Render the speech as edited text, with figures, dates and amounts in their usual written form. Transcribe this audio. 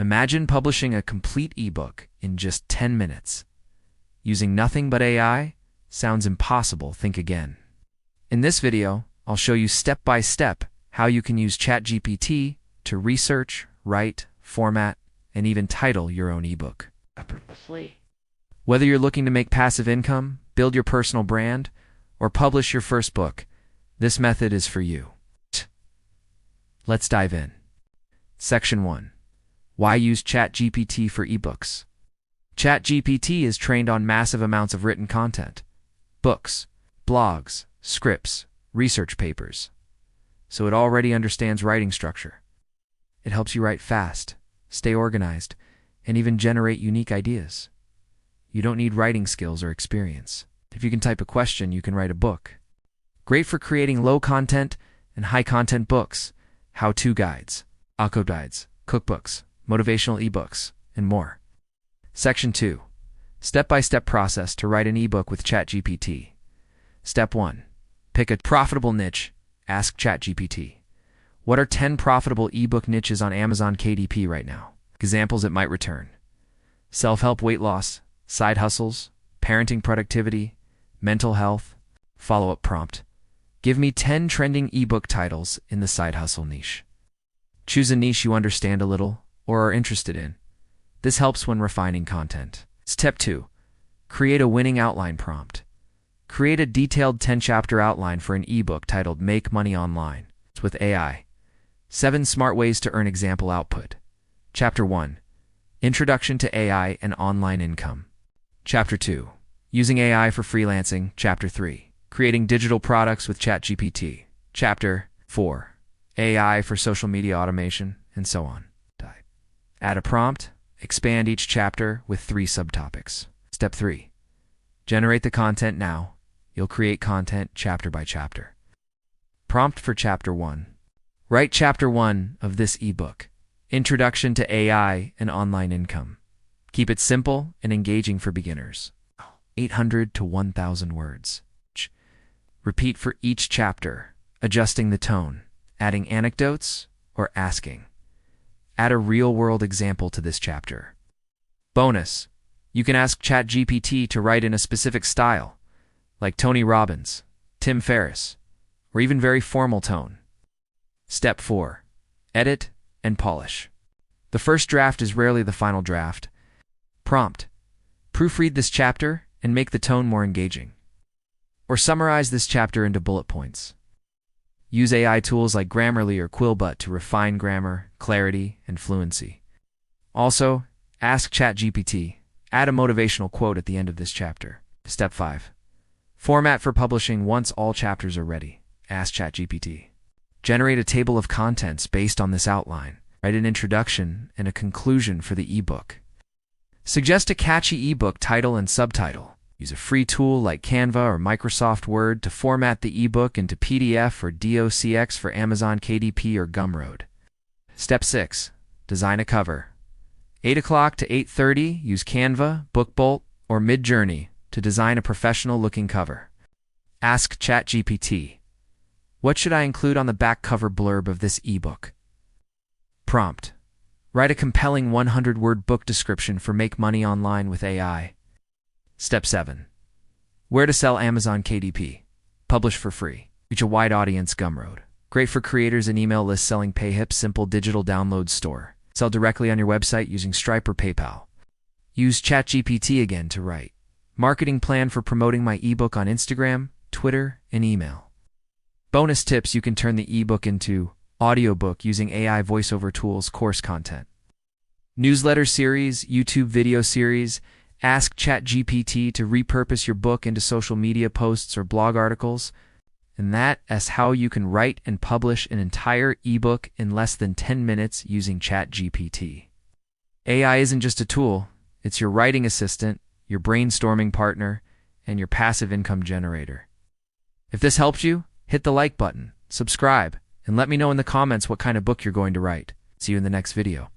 Imagine publishing a complete ebook in just 10 minutes. Using nothing but AI? Sounds impossible, think again. In this video, I'll show you step by step how you can use ChatGPT to research, write, format, and even title your own ebook. Whether you're looking to make passive income, build your personal brand, or publish your first book, this method is for you. Let's dive in. Section 1. Why use ChatGPT for ebooks? ChatGPT is trained on massive amounts of written content, books, blogs, scripts, research papers. So it already understands writing structure. It helps you write fast, stay organized, and even generate unique ideas. You don't need writing skills or experience. If you can type a question, you can write a book. Great for creating low-content and high-content books, how-to guides, audio guides, cookbooks, motivational ebooks, and more. Section 2. Step-by-step process to write an ebook with ChatGPT. Step 1. Pick a profitable niche. Ask ChatGPT. What are 10 profitable ebook niches on Amazon KDP right now? Examples it might return. Self-help weight loss, side hustles, parenting productivity, mental health. Follow-up prompt. Give me 10 trending ebook titles in the side hustle niche. Choose a niche you understand a little or are interested in. This helps when refining content. Step 2. Create a winning outline prompt. Create a detailed 10-chapter outline for an ebook titled Make Money Online with AI. 7 smart ways to earn example output. Chapter 1. Introduction to AI and online income. Chapter 2. Using AI for freelancing. Chapter 3. Creating digital products with ChatGPT. Chapter 4. AI for social media automation, and so on. Add a prompt. Expand each chapter with 3 subtopics. Step 3. Generate the content now. You'll create content chapter by chapter. Prompt for Chapter 1. Write Chapter 1 of this ebook. Introduction to AI and online income. Keep it simple and engaging for beginners. 800 to 1,000 words. Repeat for each chapter, adjusting the tone, adding anecdotes, or asking. Add a real-world example to this chapter. Bonus: you can ask ChatGPT to write in a specific style, like Tony Robbins, Tim Ferriss, or even very formal tone. Step 4. Edit and polish. The first draft is rarely the final draft. Prompt: proofread this chapter and make the tone more engaging. Or summarize this chapter into bullet points. Use AI tools like Grammarly or Quillbot to refine grammar, clarity, and fluency. Also, ask ChatGPT. Add a motivational quote at the end of this chapter. Step 5. Format for publishing. Once all chapters are ready, ask ChatGPT. Generate a table of contents based on this outline. Write an introduction and a conclusion for the ebook. Suggest a catchy ebook title and subtitle. Use a free tool like Canva or Microsoft Word to format the ebook into PDF or DOCX for Amazon KDP or Gumroad. Step 6. Design a cover. 8 o'clock to 8:30, use Canva, BookBolt, or Midjourney to design a professional-looking cover. Ask ChatGPT. What should I include on the back cover blurb of this ebook? Prompt: write a compelling 100-word book description for Make Money Online with AI. Step 7. Where to sell Amazon KDP. Publish for free. Reach a wide audience. Gumroad. Great for creators and email lists selling PayHip simple digital download store. Sell directly on your website using Stripe or PayPal. Use ChatGPT again to write. Marketing plan for promoting my ebook on Instagram, Twitter, and email. Bonus tips: you can turn the ebook into audiobook using AI voiceover tools. Course content. Newsletter series, YouTube video series. Ask ChatGPT to repurpose your book into social media posts or blog articles. And that's how you can write and publish an entire ebook in less than 10 minutes using ChatGPT. AI isn't just a tool, it's your writing assistant, your brainstorming partner, and your passive income generator. If this helped you, hit the like button, subscribe, and let me know in the comments what kind of book you're going to write. See you in the next video.